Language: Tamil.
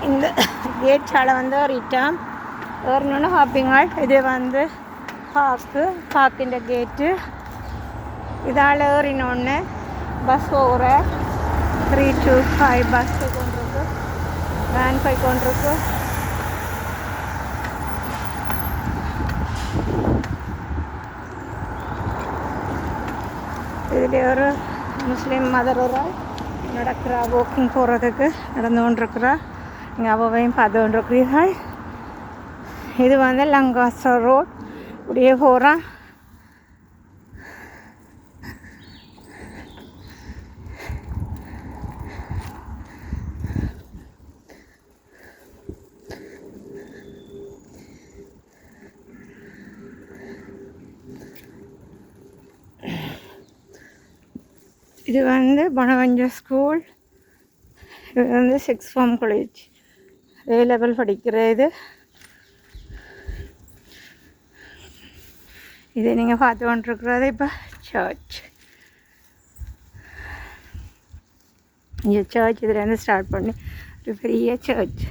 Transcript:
இந்த கேட்டால் வந்து ஏறிட்டோம். ஏறினோன்னு பார்ப்பீங்க இது வந்து பார்க்கின்ற கேட்டு. இதால் ஏறினோன்னு பஸ் போகிற 325 பஸ் போய் கொண்டிருக்கு, வேன் போய் கொண்டிருக்கு. இதில் ஒரு முஸ்லீம் மதர் ஒரு நடக்கிறா, வாக்கிங் போகிறதுக்கு நடந்து கொண்டிருக்கிறா. இங்கே அவையும் பார்த்து கொண்டிருக்கிறீர்கள். இது வந்து லங்காசா ரோட் இப்படியே போகிறான். இது வந்து பனவஞ்ச ஸ்கூல். இது வந்து 6th form college, A level படிக்கிற இது. இது நீங்கள் பார்த்து கொண்டிருக்கிறது இப்போ சர்ச். இங்கே சர்ச் இதுலேருந்து ஸ்டார்ட் பண்ணி ஒரு பெரிய சர்ச்.